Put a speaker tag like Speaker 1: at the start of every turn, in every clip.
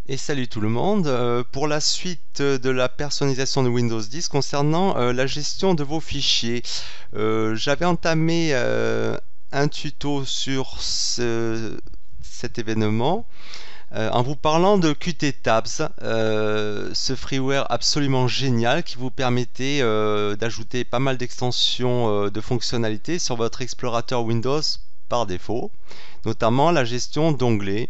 Speaker 1: Et salut tout le monde. Pour la suite de la personnalisation de Windows 10 concernant la gestion de vos fichiers, j'avais entamé un tuto sur cet événement en vous parlant de Qt Tabs, ce freeware absolument génial qui vous permettait d'ajouter pas mal d'extensions de fonctionnalités sur votre explorateur Windows par défaut, notamment la gestion d'onglets.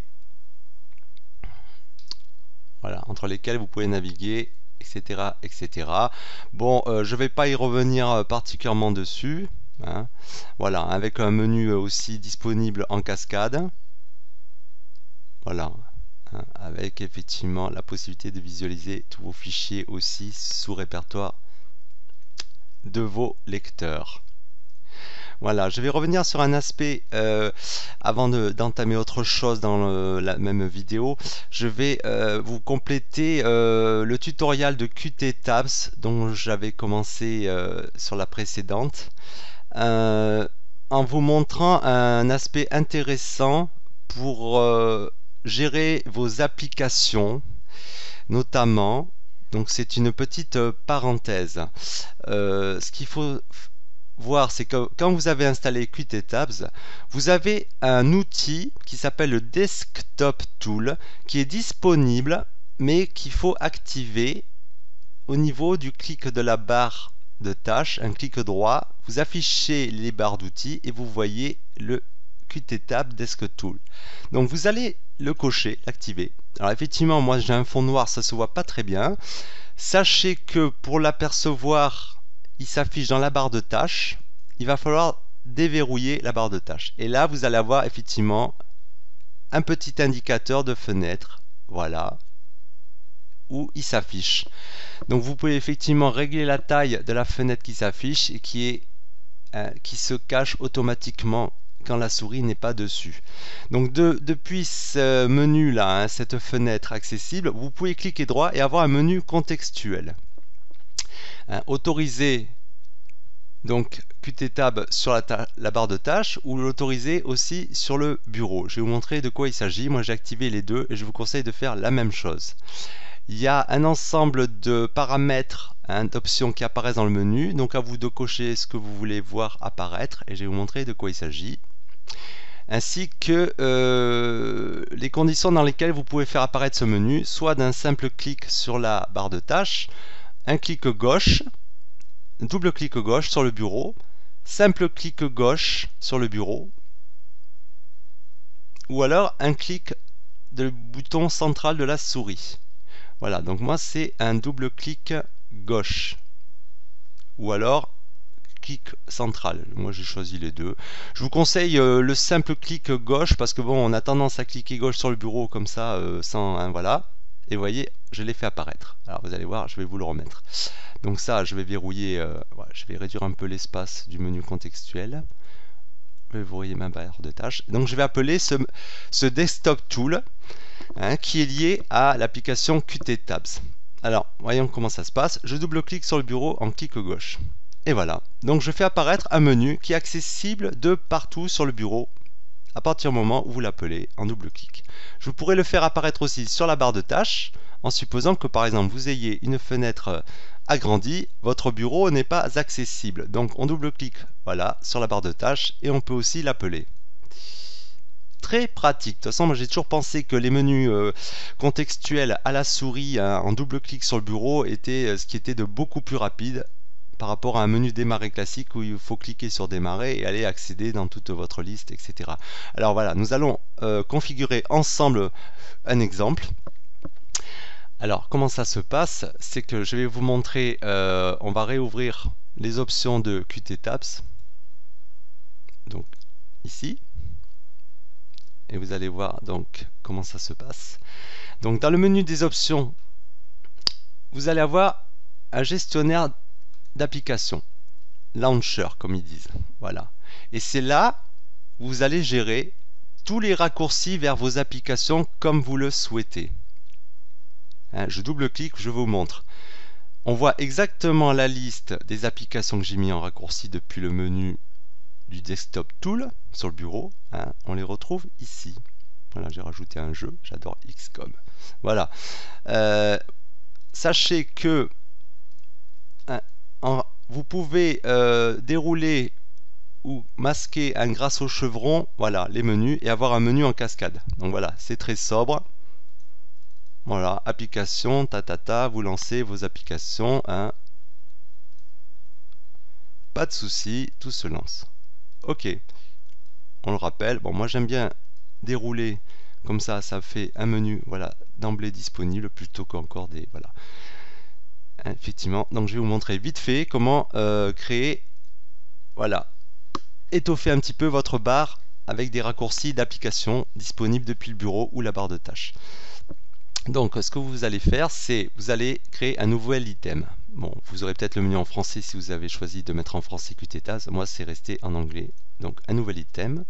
Speaker 1: Voilà, entre lesquels vous pouvez naviguer, etc. etc. Bon, je ne vais pas y revenir particulièrement dessus. Hein. Voilà, avec un menu aussi disponible en cascade. Voilà, hein, avec effectivement la possibilité de visualiser tous vos fichiers aussi sous répertoire de vos lecteurs. Voilà, je vais revenir sur un aspect avant d'entamer autre chose dans la même vidéo. Je vais vous compléter le tutoriel de Qt Tabs dont j'avais commencé sur la précédente en vous montrant un aspect intéressant pour gérer vos applications, notamment. Donc c'est une petite parenthèse. Ce qu'il faut voir, c'est que quand vous avez installé Qt Tabs, vous avez un outil qui s'appelle le Desktop Tool qui est disponible mais qu'il faut activer au niveau du clic de la barre de tâches, un clic droit, vous affichez les barres d'outils et vous voyez le Qt Tab Desktop Tool. Donc vous allez le cocher, l'activer. Alors effectivement, moi j'ai un fond noir, ça se voit pas très bien. Sachez que pour l'apercevoir, il s'affiche dans la barre de tâches. Il va falloir déverrouiller la barre de tâches. Et là, vous allez avoir effectivement un petit indicateur de fenêtre. Voilà. Où il s'affiche. Donc vous pouvez effectivement régler la taille de la fenêtre qui s'affiche et qui se cache automatiquement quand la souris n'est pas dessus. Donc depuis ce menu là, hein, cette fenêtre accessible, vous pouvez cliquer droit et avoir un menu contextuel. Autoriser donc Qt Tab sur la barre de tâches ou l'autoriser aussi sur le bureau. Je vais vous montrer de quoi il s'agit. Moi j'ai activé les deux et je vous conseille de faire la même chose. Il y a un ensemble de paramètres, hein, d'options qui apparaissent dans le menu, donc à vous de cocher ce que vous voulez voir apparaître et je vais vous montrer de quoi il s'agit, ainsi que les conditions dans lesquelles vous pouvez faire apparaître ce menu, soit d'un simple clic sur la barre de tâches, un clic gauche, double clic gauche sur le bureau, simple clic gauche sur le bureau, ou alors un clic du bouton central de la souris. Voilà, donc moi c'est un double clic gauche, ou alors clic central. Moi j'ai choisi les deux. Je vous conseille le simple clic gauche parce que bon, on a tendance à cliquer gauche sur le bureau comme ça, sans, hein, voilà. Et vous voyez, je l'ai fait apparaître. Alors vous allez voir, je vais vous le remettre. Donc ça, je vais verrouiller, voilà, je vais réduire un peu l'espace du menu contextuel. Vous voyez ma barre de tâches. Donc je vais appeler ce Desktop Tool, hein, qui est lié à l'application Qt Tabs. Alors, voyons comment ça se passe. Je double-clique sur le bureau en clic gauche. Et voilà. Donc je fais apparaître un menu qui est accessible de partout sur le bureau à partir du moment où vous l'appelez en double-clic. Je pourrais le faire apparaître aussi sur la barre de tâches en supposant que par exemple vous ayez une fenêtre agrandie, votre bureau n'est pas accessible. Donc on double-clique, voilà, sur la barre de tâches et on peut aussi l'appeler. Très pratique. De toute façon, moi j'ai toujours pensé que les menus contextuels à la souris, hein, en double-clic sur le bureau était ce qui était de beaucoup plus rapide par rapport à un menu démarrer classique où il faut cliquer sur démarrer et aller accéder dans toute votre liste, etc. Alors voilà, nous allons configurer ensemble un exemple. Alors comment ça se passe? C'est que je vais vous montrer, on va réouvrir les options de Qt Tabs, donc ici, et vous allez voir donc comment ça se passe. Donc dans le menu des options, vous allez avoir un gestionnaire d'applications, launcher comme ils disent, voilà. Et c'est là où vous allez gérer tous les raccourcis vers vos applications comme vous le souhaitez. Hein, je double-clique, je vous montre. On voit exactement la liste des applications que j'ai mis en raccourci depuis le menu du Desktop Tool sur le bureau. Hein, on les retrouve ici. Voilà, j'ai rajouté un jeu, j'adore XCOM. Voilà. Sachez que vous pouvez dérouler ou masquer grâce au chevron, voilà, les menus, et avoir un menu en cascade. Donc voilà, c'est très sobre. Voilà, application, vous lancez vos applications, hein. Pas de souci, tout se lance. Ok, on le rappelle, bon, moi j'aime bien dérouler comme ça fait un menu, voilà, d'emblée disponible, plutôt qu'encore des, voilà. Effectivement, donc je vais vous montrer vite fait comment créer, voilà, étoffer un petit peu votre barre avec des raccourcis d'application disponibles depuis le bureau ou la barre de tâches. Donc ce que vous allez faire, c'est vous allez créer un nouvel item. Bon, vous aurez peut-être le menu en français si vous avez choisi de mettre en français QTTAS. Moi, c'est resté en anglais. Donc un nouvel item.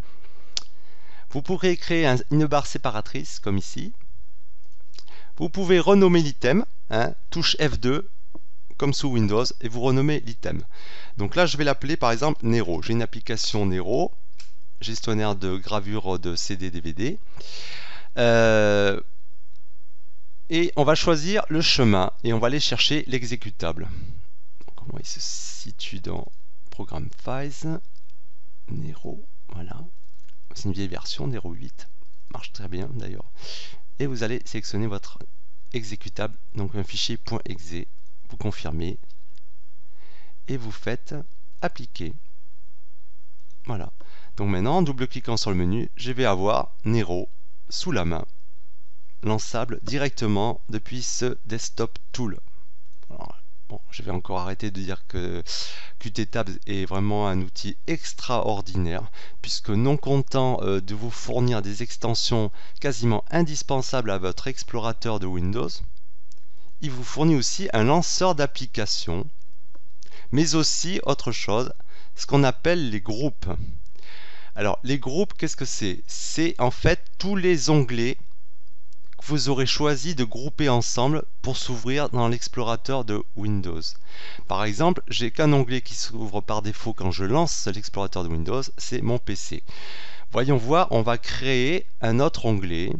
Speaker 1: Vous pourrez créer une barre séparatrice comme ici. Vous pouvez renommer l'item, hein, touche F2 comme sous Windows et vous renommez l'item. Donc là, je vais l'appeler par exemple Nero. J'ai une application Nero, gestionnaire de gravure de CD DVD. Et on va choisir le chemin et on va aller chercher l'exécutable. Comment il se situe dans Programme Files, Nero, voilà. C'est une vieille version, Nero 8, marche très bien d'ailleurs. Et vous allez sélectionner votre exécutable, donc un fichier .exe, vous confirmez et vous faites appliquer. Voilà. Donc maintenant, en double-cliquant sur le menu, je vais avoir Nero sous la main, lançable directement depuis ce Desktop Tool. Alors, bon, je vais encore arrêter de dire que QTTabs est vraiment un outil extraordinaire, puisque non content de vous fournir des extensions quasiment indispensables à votre explorateur de Windows, il vous fournit aussi un lanceur d'applications, mais aussi autre chose, ce qu'on appelle les groupes. Alors les groupes, qu'est-ce que c'est? C'est en fait tous les onglets que vous aurez choisi de grouper ensemble pour s'ouvrir dans l'explorateur de Windows. Par exemple, j'ai qu'un onglet qui s'ouvre par défaut quand je lance l'explorateur de Windows, c'est mon PC. Voyons voir, on va créer un autre onglet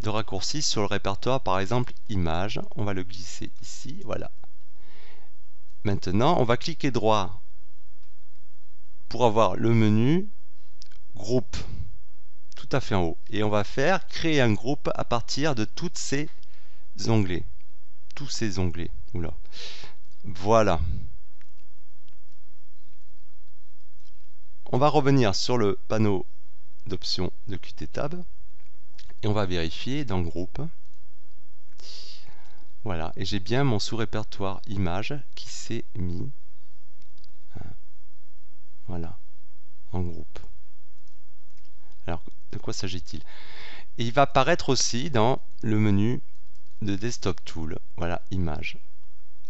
Speaker 1: de raccourci sur le répertoire, par exemple Images. On va le glisser ici, voilà. Maintenant, on va cliquer droit pour avoir le menu Groupe, tout à fait en haut. Et on va faire créer un groupe à partir de tous ces onglets. Tous ces onglets. Oula. Voilà. On va revenir sur le panneau d'options de QTTab et on va vérifier dans Groupe. Voilà. Et j'ai bien mon sous-répertoire Images qui s'est mis, voilà, en groupe. Alors, de quoi s'agit-il? Et il va apparaître aussi dans le menu de Desktop Tool. Voilà, Images.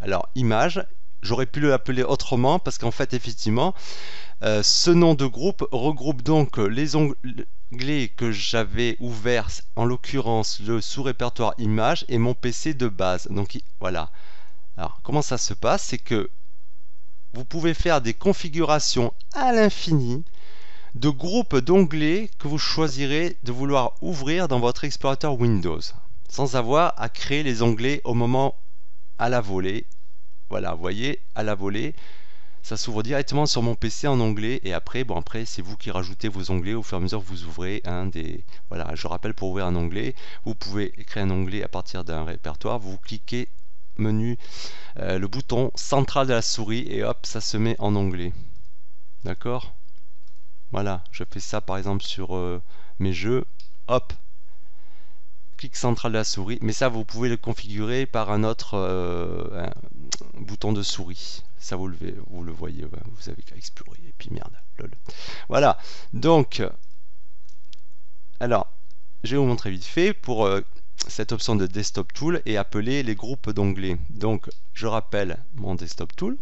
Speaker 1: Alors, Images, j'aurais pu l'appeler autrement parce qu'en fait, effectivement, ce nom de groupe regroupe donc les onglets que j'avais ouverts, en l'occurrence le sous-répertoire Images et mon PC de base. Donc, voilà. Alors, comment ça se passe? C'est que vous pouvez faire des configurations à l'infini de groupes d'onglets que vous choisirez de vouloir ouvrir dans votre explorateur Windows, sans avoir à créer les onglets au moment à la volée. Voilà, vous voyez, à la volée, ça s'ouvre directement sur mon PC en onglet, et après, bon, après c'est vous qui rajoutez vos onglets au fur et à mesure que vous ouvrez un des... Voilà, je rappelle, pour ouvrir un onglet, vous pouvez créer un onglet à partir d'un répertoire, vous cliquez menu, le bouton central de la souris, et hop, ça se met en onglet. D'accord? Voilà, je fais ça par exemple sur mes jeux, hop, clic central de la souris, mais ça vous pouvez le configurer par un autre un bouton de souris, ça vous le voyez, vous avez qu'à explorer, et puis merde, lol. Voilà, donc, alors, je vais vous montrer vite fait pour cette option de Desktop Tool et appeler les groupes d'onglets. Donc, je rappelle mon Desktop Tool.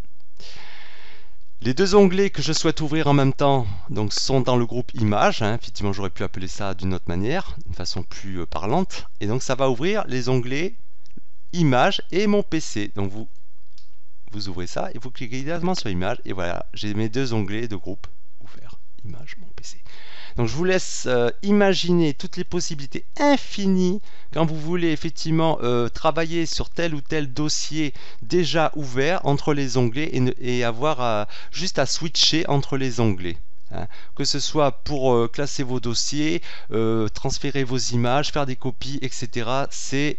Speaker 1: Les deux onglets que je souhaite ouvrir en même temps donc, sont dans le groupe Images. Hein. Effectivement, j'aurais pu appeler ça d'une autre manière, d'une façon plus parlante. Et donc, ça va ouvrir les onglets Images et mon PC. Donc, vous ouvrez ça et vous cliquez directement sur Images. Et voilà, j'ai mes deux onglets de groupe ouverts. Images, mon PC. Donc je vous laisse imaginer toutes les possibilités infinies quand vous voulez effectivement travailler sur tel ou tel dossier déjà ouvert entre les onglets et avoir juste à switcher entre les onglets. Hein. Que ce soit pour classer vos dossiers, transférer vos images, faire des copies, etc. C'est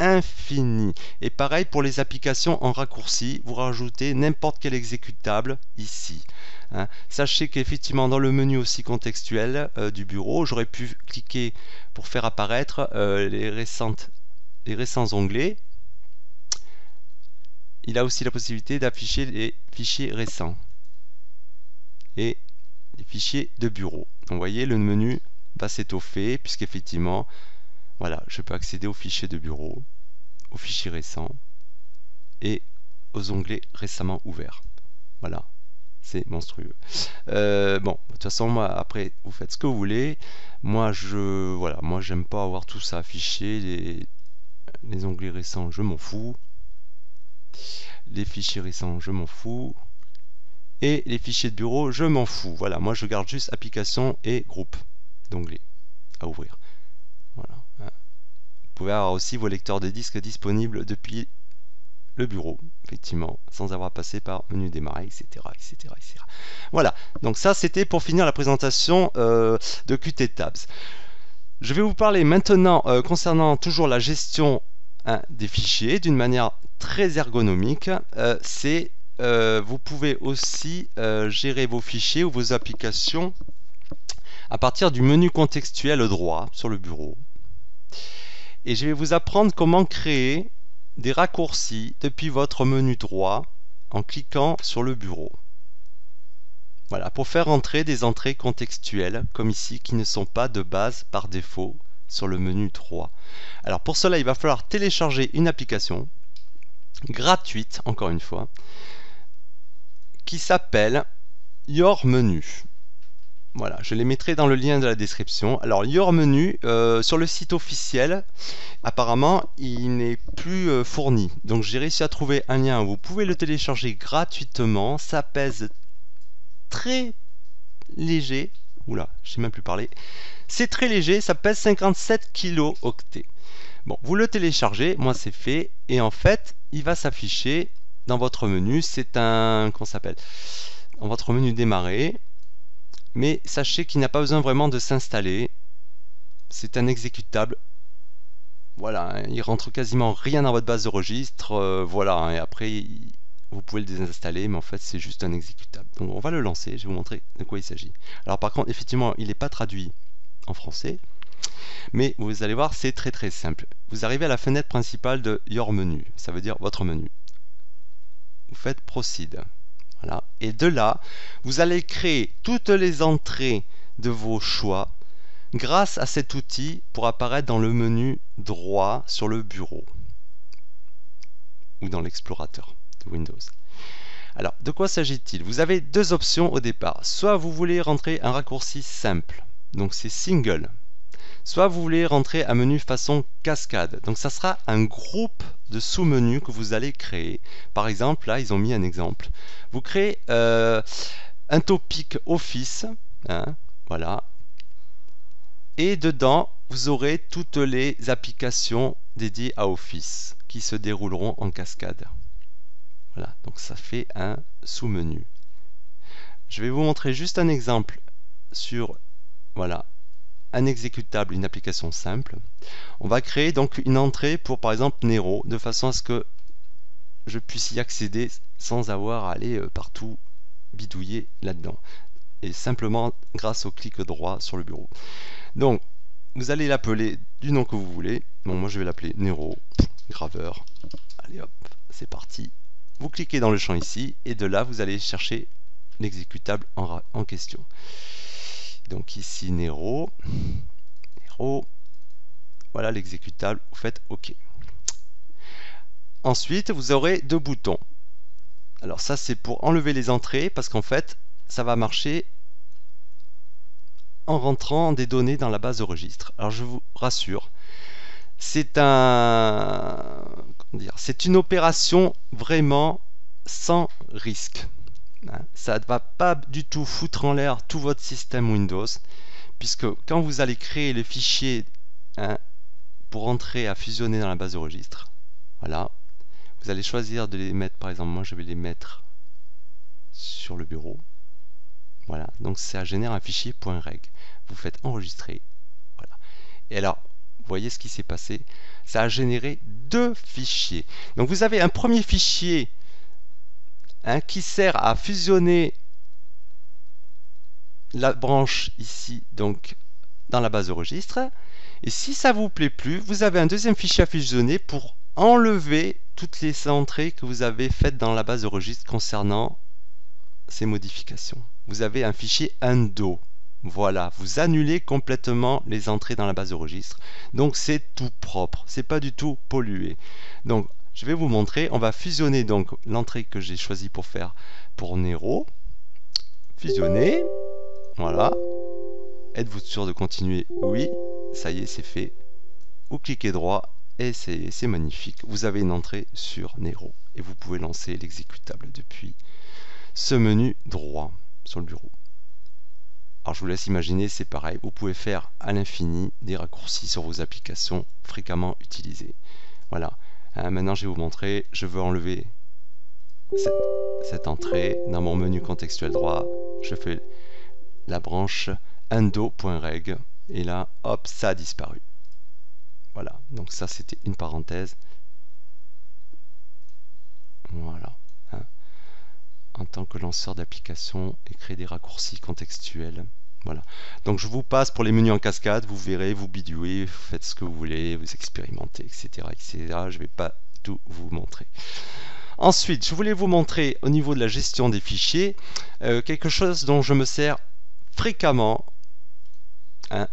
Speaker 1: infini. Et pareil pour les applications en raccourci, vous rajoutez n'importe quel exécutable ici. Hein. Sachez qu'effectivement dans le menu aussi contextuel du bureau, j'aurais pu cliquer pour faire apparaître les récents onglets. Il a aussi la possibilité d'afficher les fichiers récents et les fichiers de bureau. Donc vous voyez, le menu va s'étoffer puisqu'effectivement, voilà, je peux accéder aux fichiers de bureau, aux fichiers récents et aux onglets récemment ouverts. Voilà. C'est monstrueux. Bon, de toute façon, moi, après, vous faites ce que vous voulez. Moi, moi, j'aime pas avoir tout ça affiché. Les onglets récents, je m'en fous. Les fichiers récents, je m'en fous. Et les fichiers de bureau, je m'en fous. Voilà, moi, je garde juste application et groupe d'onglets à ouvrir. Voilà. Vous pouvez avoir aussi vos lecteurs de disques disponibles depuis le bureau, effectivement, sans avoir passé par menu démarrer, etc., etc., etc. Voilà, donc ça c'était pour finir la présentation de Qt Tabs. Je vais vous parler maintenant concernant toujours la gestion des fichiers d'une manière très ergonomique. Vous pouvez aussi gérer vos fichiers ou vos applications à partir du menu contextuel droit sur le bureau. Et je vais vous apprendre comment créer des raccourcis depuis votre menu droit en cliquant sur le bureau. Voilà, pour faire entrer des entrées contextuelles comme ici qui ne sont pas de base par défaut sur le menu droit. Alors pour cela, il va falloir télécharger une application gratuite, encore une fois, qui s'appelle Your Menu. Voilà, je les mettrai dans le lien de la description. Alors, Your Menu, sur le site officiel, apparemment, il n'est plus fourni. Donc, j'ai réussi à trouver un lien où vous pouvez le télécharger gratuitement. Ça pèse très léger. Oula, je ne sais même plus parler. C'est très léger, ça pèse 57 kilo-octets. Bon, vous le téléchargez, moi c'est fait. Et en fait, il va s'afficher dans votre menu. C'est un... Comment ça s'appelle ? Dans votre menu démarrer. Mais sachez qu'il n'a pas besoin vraiment de s'installer. C'est un exécutable. Voilà, il rentre quasiment rien dans votre base de registre. Voilà, et après vous pouvez le désinstaller, mais en fait c'est juste un exécutable. Donc on va le lancer, je vais vous montrer de quoi il s'agit. Alors par contre, effectivement, il n'est pas traduit en français. Mais vous allez voir, c'est très très simple. Vous arrivez à la fenêtre principale de Your Menu, ça veut dire votre menu. Vous faites Proceed. Voilà. Et de là, vous allez créer toutes les entrées de vos choix grâce à cet outil pour apparaître dans le menu droit sur le bureau ou dans l'explorateur de Windows. Alors, de quoi s'agit-il? Vous avez deux options au départ. Soit vous voulez rentrer un raccourci simple, donc c'est single. Soit vous voulez rentrer un menu façon cascade. Donc ça sera un groupe de sous-menus que vous allez créer. Par exemple, là, ils ont mis un exemple. Vous créez un topic Office. Hein, voilà. Et dedans, vous aurez toutes les applications dédiées à Office qui se dérouleront en cascade. Voilà. Donc ça fait un sous-menu. Je vais vous montrer juste un exemple sur... Voilà. Un exécutable, une application simple. On va créer donc une entrée pour par exemple Nero, de façon à ce que je puisse y accéder sans avoir à aller partout bidouiller là-dedans. Et simplement grâce au clic droit sur le bureau. Donc, vous allez l'appeler du nom que vous voulez. Bon, moi je vais l'appeler Nero, graveur. Allez hop, c'est parti. Vous cliquez dans le champ ici, et de là vous allez chercher l'exécutable en question. Donc ici Nero, voilà l'exécutable, vous faites OK. Ensuite, vous aurez deux boutons. Alors ça c'est pour enlever les entrées, parce qu'en fait, ça va marcher en rentrant des données dans la base de registre. Alors je vous rassure, c'est une opération vraiment sans risque. Ça ne va pas du tout foutre en l'air tout votre système Windows, puisque quand vous allez créer le fichier pour entrer à fusionner dans la base de registre, voilà, vous allez choisir de les mettre, par exemple, moi je vais les mettre sur le bureau. Voilà, donc ça génère un fichier .reg. Vous faites enregistrer. Voilà. Et alors, vous voyez ce qui s'est passé. Ça a généré deux fichiers. Donc vous avez un premier fichier qui sert à fusionner la branche ici, donc dans la base de registre. Et si ça vous plaît plus, vous avez un deuxième fichier à fusionner pour enlever toutes les entrées que vous avez faites dans la base de registre concernant ces modifications. Vous avez un fichier undo. Voilà, vous annulez complètement les entrées dans la base de registre. Donc c'est tout propre, c'est pas du tout pollué. Donc je vais vous montrer, on va fusionner donc l'entrée que j'ai choisie pour faire pour Nero. Fusionner. Voilà. Êtes-vous sûr de continuer? Oui. Ça y est, c'est fait. Vous cliquez droit et c'est magnifique. Vous avez une entrée sur Nero et vous pouvez lancer l'exécutable depuis ce menu droit sur le bureau. Alors je vous laisse imaginer, c'est pareil. Vous pouvez faire à l'infini des raccourcis sur vos applications fréquemment utilisées. Voilà. Maintenant, je vais vous montrer. Je veux enlever cette entrée. Dans mon menu contextuel droit, je fais la branche undo.reg et là, hop, ça a disparu. Voilà, donc ça c'était une parenthèse. Voilà. En tant que lanceur d'application et créer des raccourcis contextuels. Voilà. Donc je vous passe pour les menus en cascade, vous verrez, vous bidouez, vous faites ce que vous voulez, vous expérimentez, etc. etc. Je ne vais pas tout vous montrer. Ensuite, je voulais vous montrer au niveau de la gestion des fichiers quelque chose dont je me sers fréquemment.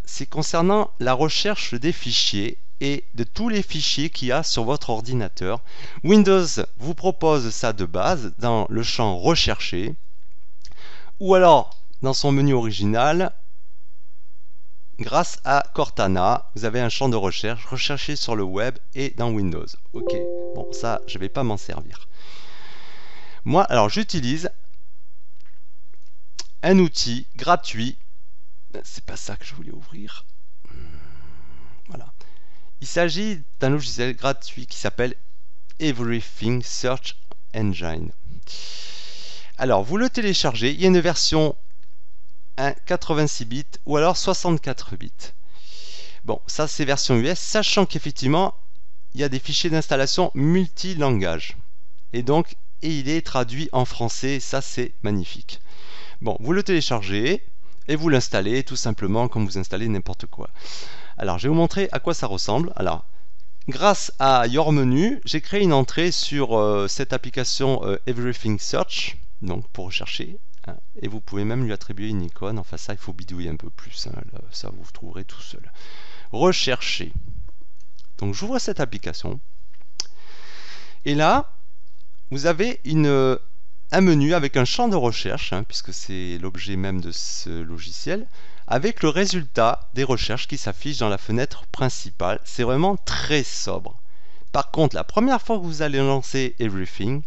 Speaker 1: C'est concernant la recherche des fichiers et de tous les fichiers qu'il y a sur votre ordinateur. Windows vous propose ça de base dans le champ rechercher ou alors dans son menu original. Grâce à Cortana, vous avez un champ de recherche, rechercher sur le web et dans Windows. Ok, bon ça je vais pas m'en servir. Moi alors j'utilise un outil gratuit. C'est pas ça que je voulais ouvrir. Voilà. Il s'agit d'un logiciel gratuit qui s'appelle Everything Search Engine. Alors, vous le téléchargez. Il y a une version 86 bits ou alors 64 bits. Bon, ça c'est version US, sachant qu'effectivement, il y a des fichiers d'installation multilangage. Et donc, il est traduit en français. Ça, c'est magnifique. Bon, vous le téléchargez et vous l'installez tout simplement comme vous installez n'importe quoi. Alors, je vais vous montrer à quoi ça ressemble. Alors, grâce à Your Menu, j'ai créé une entrée sur cette application Everything Search, donc pour rechercher. Hein, et vous pouvez même lui attribuer une icône. Enfin, ça, il faut bidouiller un peu plus. Hein, là, ça, vous trouverez tout seul. Rechercher. Donc, j'ouvre cette application. Et là, vous avez un menu avec un champ de recherche, hein, puisque c'est l'objet même de ce logiciel, avec le résultat des recherches qui s'affiche dans la fenêtre principale. C'est vraiment très sobre. Par contre, la première fois que vous allez lancer Everything,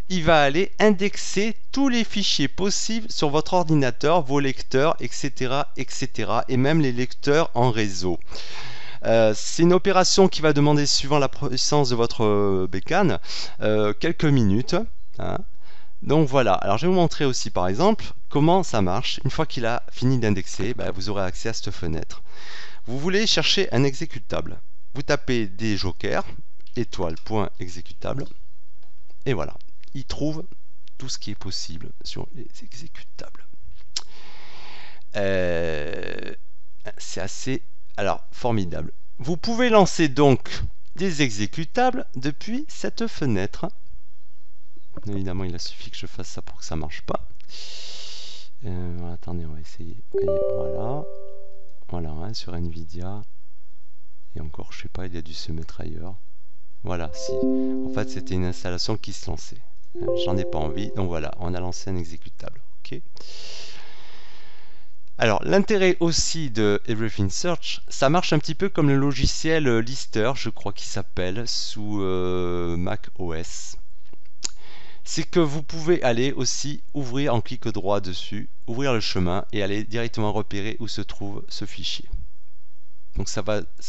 Speaker 1: il va aller indexer tous les fichiers possibles sur votre ordinateur, vos lecteurs, etc., etc., et même les lecteurs en réseau. C'est une opération qui va demander, suivant la puissance de votre bécane, quelques minutes. Hein. Donc voilà, alors je vais vous montrer aussi par exemple comment ça marche. Une fois qu'il a fini d'indexer, vous aurez accès à cette fenêtre. Vous voulez chercher un exécutable. Vous tapez des jokers, étoile.exécutable, et voilà, il trouve tout ce qui est possible sur les exécutables. C'est assez formidable. Vous pouvez lancer donc des exécutables depuis cette fenêtre. Évidemment, il a suffi que je fasse ça pour que ça marche pas. Attendez, on va essayer. Voilà, voilà, hein, sur Nvidia. Et encore, je sais pas, il a dû se mettre ailleurs. Voilà, si. En fait, c'était une installation qui se lançait. J'en ai pas envie, donc voilà, on a lancé un exécutable. Ok. Alors, l'intérêt aussi de Everything Search, ça marche un petit peu comme le logiciel Lister, je crois qu'il s'appelle, sous Mac OS. c'est que vous pouvez aller aussi ouvrir en clic droit dessus, ouvrir le chemin et aller directement repérer où se trouve ce fichier. Donc ça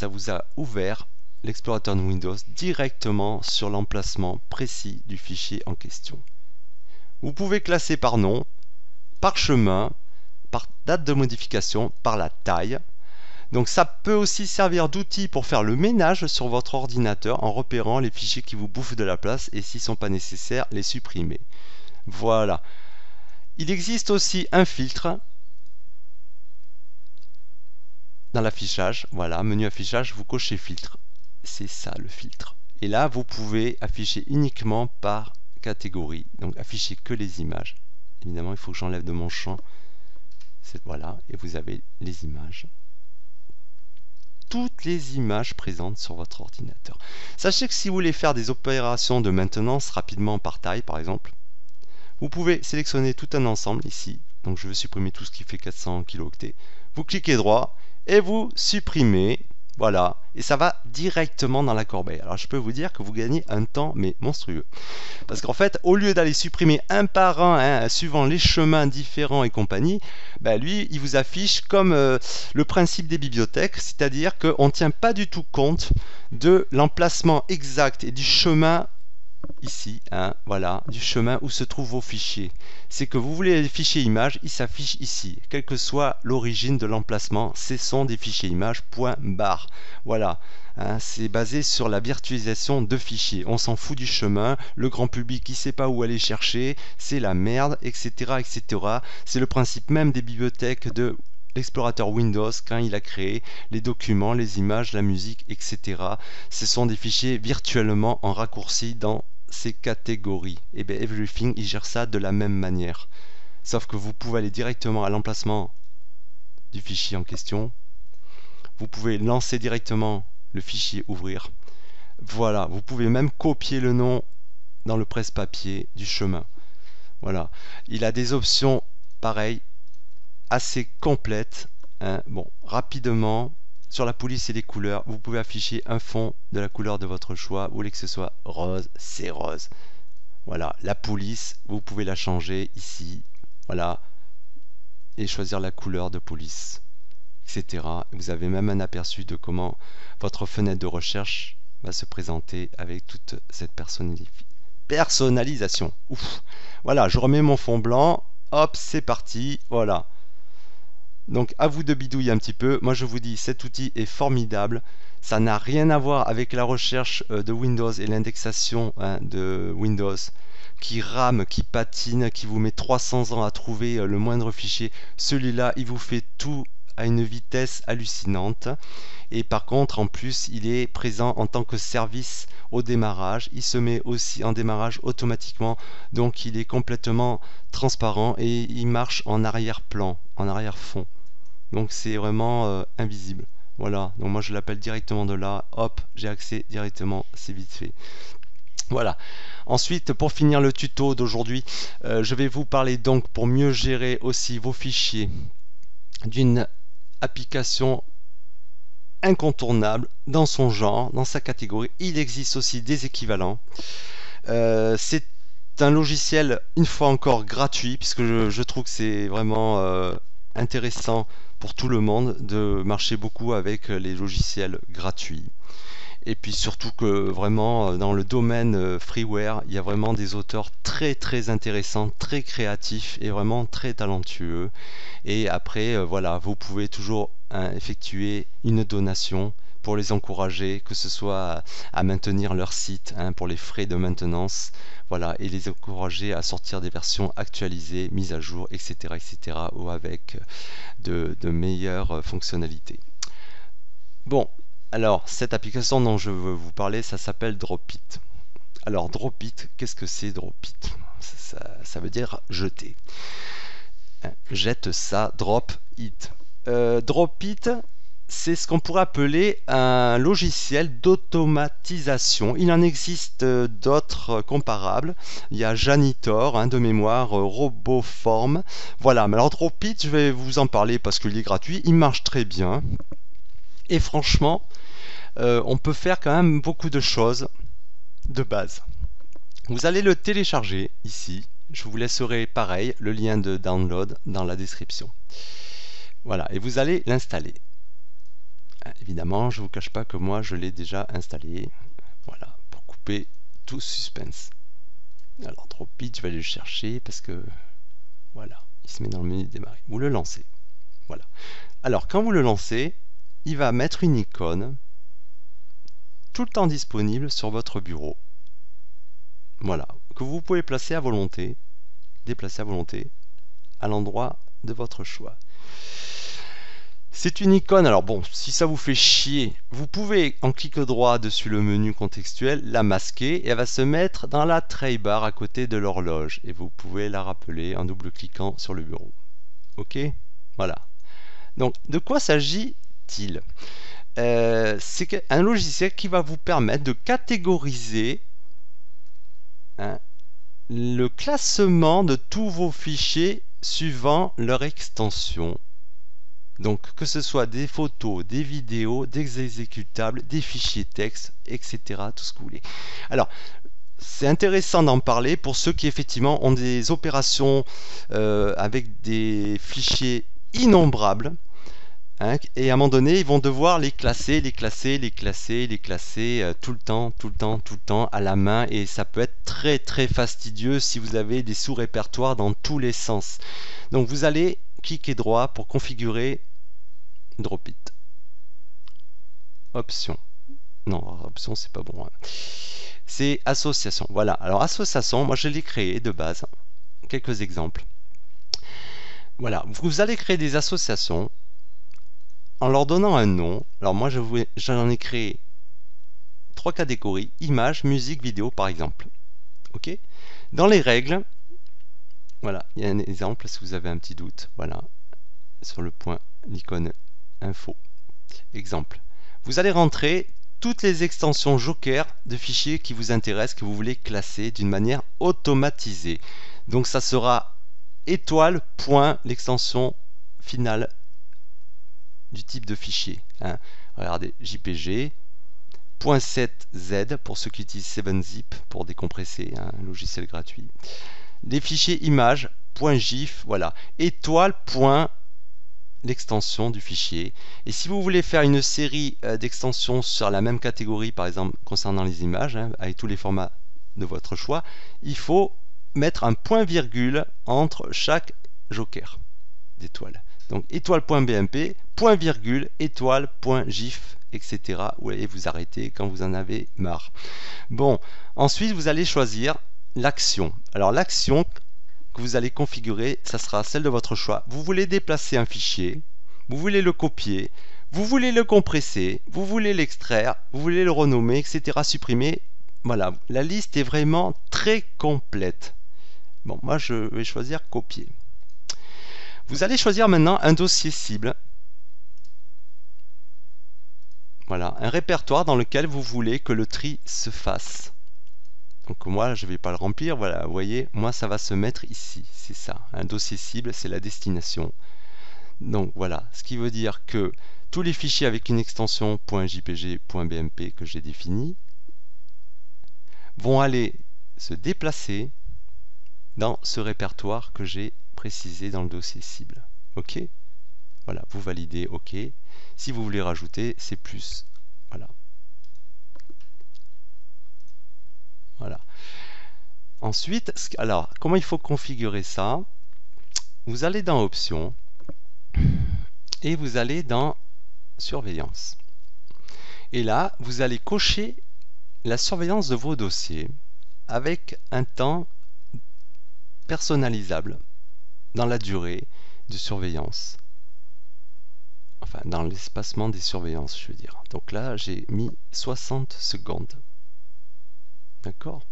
Speaker 1: vous a ouvert l'explorateur de Windows directement sur l'emplacement précis du fichier en question. Vous pouvez classer par nom, par chemin, par date de modification, par la taille. Donc ça peut aussi servir d'outil pour faire le ménage sur votre ordinateur en repérant les fichiers qui vous bouffent de la place et s'ils ne sont pas nécessaires, les supprimer. Voilà. Il existe aussi un filtre dans l'affichage. Voilà, menu affichage, vous cochez filtre. C'est ça le filtre. Et là, vous pouvez afficher uniquement par catégorie. Donc afficher que les images. Évidemment, il faut que j'enlève de mon champ. Voilà, et vous avez les images. Toutes les images présentes sur votre ordinateur. Sachez que si vous voulez faire des opérations de maintenance rapidement par taille, par exemple, vous pouvez sélectionner tout un ensemble ici. Donc je veux supprimer tout ce qui fait 400 kilooctets. Vous cliquez droit et vous supprimez. Voilà, et ça va directement dans la corbeille. Alors je peux vous dire que vous gagnez un temps mais monstrueux. Parce qu'en fait, au lieu d'aller supprimer un par un, suivant les chemins différents et compagnie, lui, il vous affiche comme le principe des bibliothèques, c'est-à-dire qu'on ne tient pas du tout compte de l'emplacement exact et du chemin ici, voilà, du chemin où se trouvent vos fichiers. C'est que vous voulez les fichiers images, ils s'affichent ici, quelle que soit l'origine de l'emplacement, ce sont des fichiers images, point barre. Voilà, c'est basé sur la virtualisation de fichiers. On s'en fout du chemin, le grand public il ne sait pas où aller chercher, c'est la merde, etc. etc. C'est le principe même des bibliothèques de l'explorateur Windows quand il a créé les documents, les images, la musique, etc. Ce sont des fichiers virtuellement en raccourci dans ces catégories. Et bien Everything il gère ça de la même manière. Sauf que vous pouvez aller directement à l'emplacement du fichier en question. Vous pouvez lancer directement le fichier ouvrir. Voilà, vous pouvez même copier le nom dans le presse-papier du chemin. Voilà, il a des options pareilles assez complète. Bon, rapidement, sur la police et les couleurs, vous pouvez afficher un fond de la couleur de votre choix. Vous voulez que ce soit rose, c'est rose. Voilà, la police, vous pouvez la changer ici. Voilà, et choisir la couleur de police, etc. Vous avez même un aperçu de comment votre fenêtre de recherche va se présenter avec toute cette personnalisation. Ouf. Voilà, je remets mon fond blanc. Hop, c'est parti. Voilà. Donc à vous de bidouiller un petit peu. Moi je vous dis, cet outil est formidable. Ça n'a rien à voir avec la recherche de Windows et l'indexation de Windows qui rame, qui patine, qui vous met 300 ans à trouver le moindre fichier. Celui-là, il vous fait tout à une vitesse hallucinante. Et par contre, en plus, il est présent en tant que service au démarrage. Il se met aussi en démarrage automatiquement. Donc il est complètement transparent et il marche en arrière-plan, en arrière-fond. Donc c'est vraiment invisible. Voilà, donc moi je l'appelle directement de là, hop, j'ai accès directement, c'est vite fait. Voilà. Ensuite, pour finir le tuto d'aujourd'hui, je vais vous parler donc pour mieux gérer aussi vos fichiers d'une application incontournable dans son genre, dans sa catégorie. Il existe aussi des équivalents. C'est un logiciel, une fois encore, gratuit, puisque je trouve que c'est vraiment intéressant pour tout le monde de marcher beaucoup avec les logiciels gratuits. Et puis surtout que vraiment dans le domaine freeware, il y a vraiment des auteurs très très intéressants, très créatifs et vraiment très talentueux. Et après voilà, vous pouvez toujours effectuer une donation pour les encourager, que ce soit à maintenir leur site pour les frais de maintenance, voilà, et les encourager à sortir des versions actualisées, mises à jour, etc., etc., ou avec de meilleures fonctionnalités. Bon, alors cette application dont je veux vous parler, ça s'appelle Dropit. Alors Dropit, qu'est-ce que c'est Dropit? Ça veut dire jeter. Jette ça, drop it. Dropit, c'est ce qu'on pourrait appeler un logiciel d'automatisation. Il en existe d'autres comparables. Il y a Janitor, de mémoire, Roboform. Voilà, mais alors Dropit, je vais vous en parler parce qu'il est gratuit. Il marche très bien. Et franchement, on peut faire quand même beaucoup de choses de base. Vous allez le télécharger ici. Je vous laisserai pareil le lien de download dans la description. Voilà, et vous allez l'installer. Évidemment, je ne vous cache pas que moi je l'ai déjà installé. Voilà, pour couper tout suspense. Alors Dropit, je vais aller le chercher parce que voilà, il se met dans le menu démarrer. Vous le lancez. Voilà. Alors quand vous le lancez, il va mettre une icône tout le temps disponible sur votre bureau. Voilà, que vous pouvez placer à volonté, déplacer à volonté, à l'endroit de votre choix. C'est une icône, alors bon, si ça vous fait chier, vous pouvez, en clic droit dessus le menu contextuel, la masquer et elle va se mettre dans la tray bar à côté de l'horloge et vous pouvez la rappeler en double-cliquant sur le bureau. Ok? Voilà. Donc, de quoi s'agit-il? C'est un logiciel qui va vous permettre de catégoriser le classement de tous vos fichiers suivant leur extension. Donc que ce soit des photos, des vidéos, des exécutables, des fichiers texte, etc. Tout ce que vous voulez. Alors, c'est intéressant d'en parler pour ceux qui effectivement ont des opérations avec des fichiers innombrables. Et à un moment donné, ils vont devoir les classer tout le temps à la main. Et ça peut être très fastidieux si vous avez des sous-répertoires dans tous les sens. Donc vous allez cliquer droit pour configurer Dropit. Option. Non, option c'est pas bon. C'est association. Voilà. Alors association, moi je l'ai créé de base. Quelques exemples. Voilà. Vous allez créer des associations en leur donnant un nom. Alors moi j'en ai créé 3 catégories, images, musique, vidéo par exemple. Ok. Dans les règles, voilà, il y a un exemple si vous avez un petit doute. Voilà, sur le point, l'icône info. Exemple. Vous allez rentrer toutes les extensions Joker de fichiers qui vous intéressent, que vous voulez classer d'une manière automatisée. Donc ça sera étoile, point, l'extension finale du type de fichier. Regardez, JPG, .7Z pour ceux qui utilisent 7zip pour décompresser, un logiciel gratuit. Les fichiers images, .gif, voilà, étoile, l'extension du fichier. Et si vous voulez faire une série d'extensions sur la même catégorie, par exemple concernant les images, avec tous les formats de votre choix, il faut mettre un point virgule entre chaque joker d'étoile. Donc étoile.bmp, point virgule, étoile.gif, etc. Et vous arrêtez quand vous en avez marre. Bon, ensuite vous allez choisir l'action. Alors l'action que vous allez configurer, ça sera celle de votre choix. Vous voulez déplacer un fichier, vous voulez le copier, vous voulez le compresser, vous voulez l'extraire, vous voulez le renommer, etc. Supprimer. Voilà, la liste est vraiment très complète. Bon, moi je vais choisir copier. Vous allez choisir maintenant un dossier cible. Voilà, un répertoire dans lequel vous voulez que le tri se fasse. Donc moi, je ne vais pas le remplir. Voilà, vous voyez, moi, ça va se mettre ici. C'est ça, un dossier cible, c'est la destination. Donc voilà, ce qui veut dire que tous les fichiers avec une extension .jpg, .bmp que j'ai défini vont aller se déplacer dans ce répertoire que j'ai précisé dans le dossier cible. OK? Voilà, vous validez OK. Si vous voulez rajouter, c'est plus. Voilà. Voilà. Ensuite, alors, comment il faut configurer ça? Vous allez dans Options et vous allez dans Surveillance. Et là, vous allez cocher la surveillance de vos dossiers avec un temps personnalisable dans la durée de surveillance, enfin dans l'espacement des surveillances, je veux dire. Donc là, j'ai mis 60 secondes. D'accord?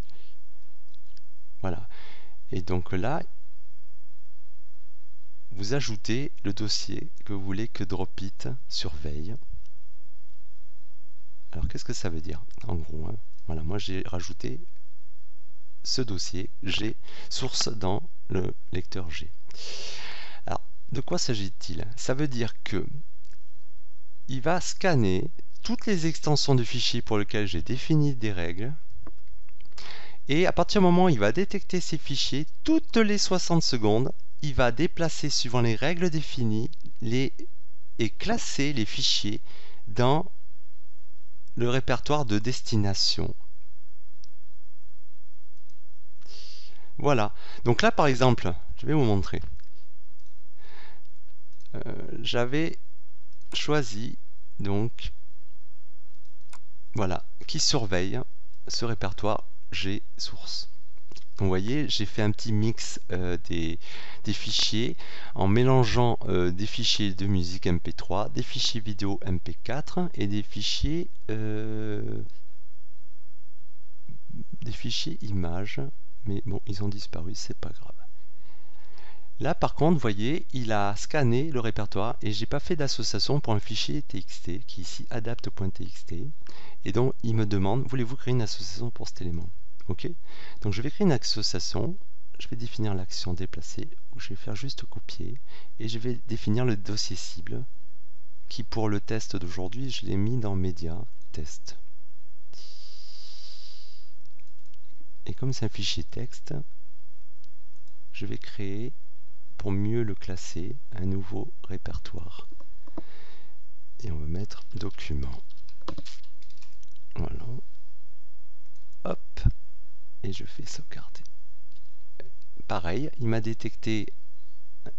Speaker 1: Voilà. Et donc là, vous ajoutez le dossier que vous voulez que Dropit surveille. Alors qu'est-ce que ça veut dire? En gros, voilà, moi j'ai rajouté ce dossier G, source dans le lecteur G. Alors, de quoi s'agit-il? Ça veut dire que il va scanner toutes les extensions de fichiers pour lesquelles j'ai défini des règles Et à partir du moment où il va détecter ces fichiers, toutes les 60 secondes, il va déplacer suivant les règles définies et classer les fichiers dans le répertoire de destination. Voilà. Donc là, par exemple, je vais vous montrer. J'avais choisi, donc, voilà, qui surveille ce répertoire G source. Donc, vous voyez, j'ai fait un petit mix des fichiers en mélangeant des fichiers de musique MP3, des fichiers vidéo MP4 et des fichiers images. Mais bon, ils ont disparu, c'est pas grave. Là, par contre, vous voyez, il a scanné le répertoire et j'ai pas fait d'association pour un fichier TXT qui est ici adapt.txt. Et donc, il me demande, voulez-vous créer une association pour cet élément? Ok. Donc, je vais créer une association. Je vais définir l'action déplacer où je vais faire juste copier et je vais définir le dossier cible qui, pour le test d'aujourd'hui, je l'ai mis dans média test. Et comme c'est un fichier texte, je vais créer, pour mieux le classer, un nouveau répertoire. Et on va mettre document. Voilà. Hop. Et je fais sauvegarder. Pareil, il m'a détecté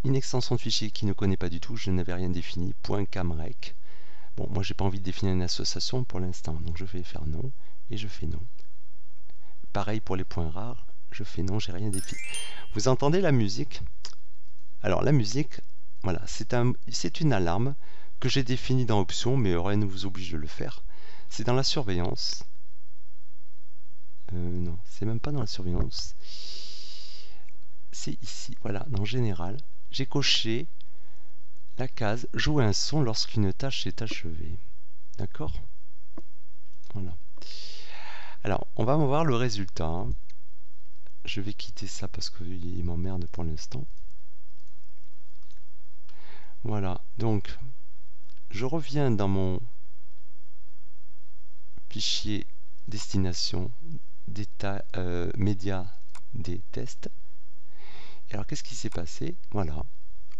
Speaker 1: une extension de fichier qui ne connaît pas du tout, je n'avais rien défini, .camrec. Bon, moi j'ai pas envie de définir une association pour l'instant, donc je vais faire non, et je fais non. Pareil pour les points rares, je fais non, j'ai rien défini. Vous entendez la musique? Alors la musique, voilà, c'est une alarme que j'ai définie dans options, mais rien ne vous oblige de le faire. C'est dans la surveillance. Non, c'est même pas dans la surveillance. C'est ici, voilà, dans général. J'ai coché la case jouer un son lorsqu'une tâche est achevée. D'accord? Voilà. Alors, on va voir le résultat. Je vais quitter ça parce qu'il m'emmerde pour l'instant. Voilà, donc je reviens dans mon fichier destination média des tests. Alors qu'est-ce qui s'est passé? Voilà,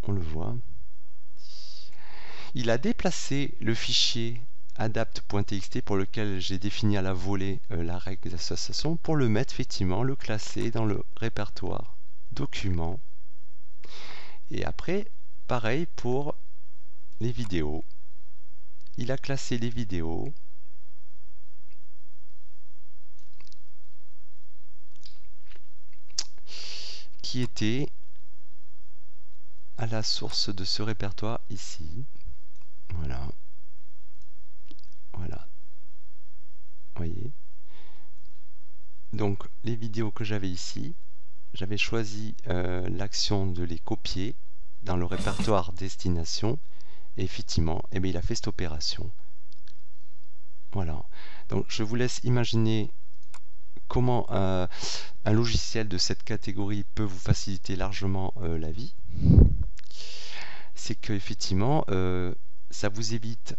Speaker 1: on le voit. Il a déplacé le fichier adapt.txt pour lequel j'ai défini à la volée la règle d'association pour le mettre effectivement, le classer dans le répertoire document. Et après, pareil pour les vidéos. Il a classé les vidéos qui étaient à la source de ce répertoire ici. Voilà. Voilà. Voyez. Donc les vidéos que j'avais ici, j'avais choisi l'action de les copier dans le répertoire destination et effectivement, eh bien, il a fait cette opération. Voilà. Donc je vous laisse imaginer comment un logiciel de cette catégorie peut vous faciliter largement la vie. C'est que effectivement, ça vous évite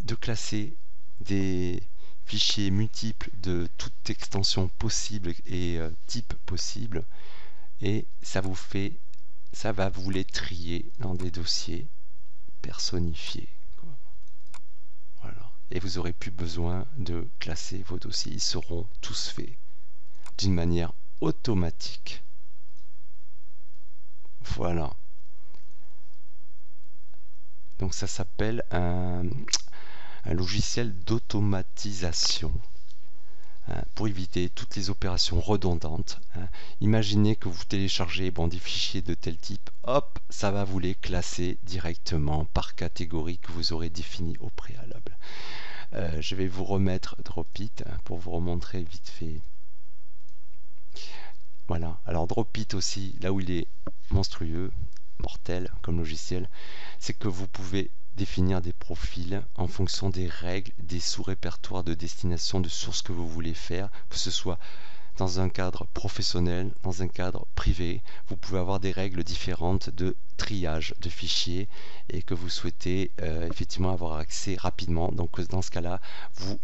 Speaker 1: de classer des fichiers multiples de toute extension possible et type possible, et ça va vous les trier dans des dossiers personnifiés. Voilà. Et vous n'aurez plus besoin de classer vos dossiers, ils seront tous faits d'une manière automatique. Voilà. Donc ça s'appelle un logiciel d'automatisation pour éviter toutes les opérations redondantes. Imaginez que vous téléchargez des fichiers de tel type, hop, ça va vous les classer directement par catégorie que vous aurez défini au préalable. Je vais vous remettre Dropit pour vous remontrer vite fait. Voilà, alors Dropit aussi, là où il est monstrueux, mortel comme logiciel, c'est que vous pouvez définir des profils en fonction des règles, des sous-répertoires de destination, de sources que vous voulez faire, que ce soit dans un cadre professionnel, dans un cadre privé. Vous pouvez avoir des règles différentes de triage de fichiers et que vous souhaitez effectivement avoir accès rapidement. Donc dans ce cas-là, vous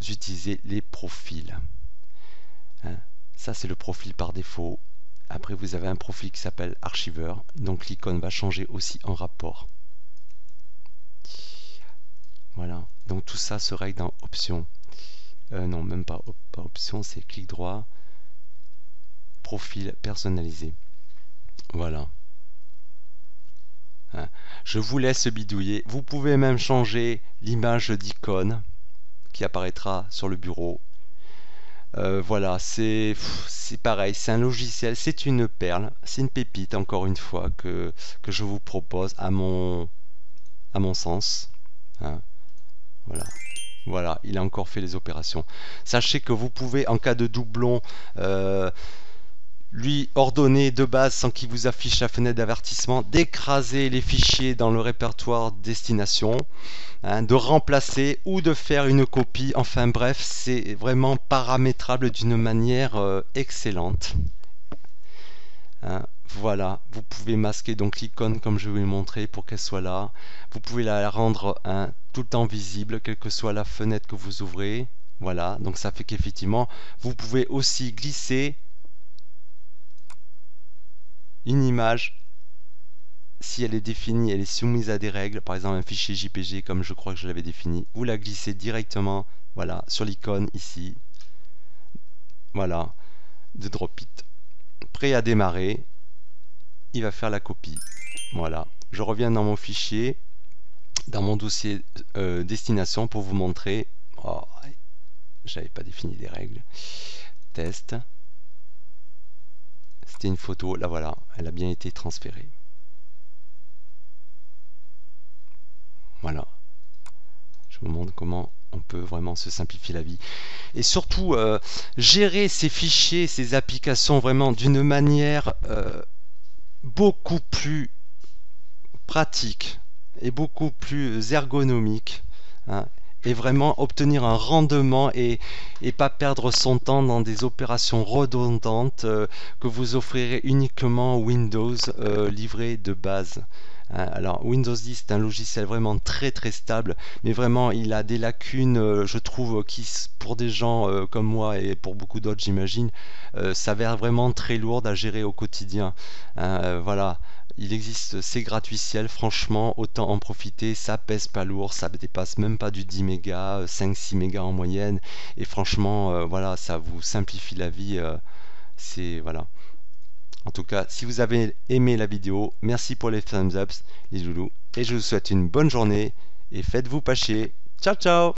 Speaker 1: utilisez les profils. Hein. Ça, c'est le profil par défaut. Après, vous avez un profil qui s'appelle archiveur. Donc, l'icône va changer aussi en rapport. Voilà. Donc, tout ça se règle dans Options. Non, même pas Options, c'est clic droit, profil personnalisé. Voilà. Hein. Je vous laisse bidouiller. Vous pouvez même changer l'image d'icône qui apparaîtra sur le bureau. Voilà, c'est pareil, c'est un logiciel, c'est une perle, c'est une pépite encore une fois que je vous propose à mon sens. Hein. Voilà. Voilà, il a encore fait les opérations. Sachez que vous pouvez, en cas de doublon, lui ordonner de base, sans qu'il vous affiche la fenêtre d'avertissement, d'écraser les fichiers dans le répertoire destination, hein, de remplacer ou de faire une copie. Enfin bref, c'est vraiment paramétrable d'une manière excellente. Hein, voilà, vous pouvez masquer donc l'icône comme je vous l'ai montré pour qu'elle soit là. Vous pouvez la rendre tout le temps visible, quelle que soit la fenêtre que vous ouvrez. Voilà, donc ça fait qu'effectivement, vous pouvez aussi glisser une image, si elle est définie, elle est soumise à des règles, par exemple un fichier JPG comme je crois que je l'avais défini, vous la glissez directement, voilà, sur l'icône ici, voilà, de Dropit. Prêt à démarrer, il va faire la copie. Voilà, je reviens dans mon fichier, dans mon dossier destination pour vous montrer. Oh, j'avais pas défini des règles. Test. C'était une photo, là voilà, elle a bien été transférée. Voilà. Je vous montre comment on peut vraiment se simplifier la vie. Et surtout, gérer ces fichiers, ces applications vraiment d'une manière beaucoup plus pratique et beaucoup plus ergonomique. Hein, et vraiment obtenir un rendement et pas perdre son temps dans des opérations redondantes que vous offrirez uniquement Windows livré de base. Alors Windows 10 c'est un logiciel vraiment très stable, mais vraiment il a des lacunes, je trouve, qui pour des gens comme moi et pour beaucoup d'autres j'imagine, s'avère vraiment très lourde à gérer au quotidien. Voilà. Il existe ces gratuiciels, franchement, autant en profiter, ça pèse pas lourd, ça dépasse même pas du 10 mégas, 5-6 mégas en moyenne, et franchement, voilà, ça vous simplifie la vie, c'est, voilà. En tout cas, si vous avez aimé la vidéo, merci pour les thumbs up, les loulous, et je vous souhaite une bonne journée, et faites-vous pas chier. Ciao, ciao!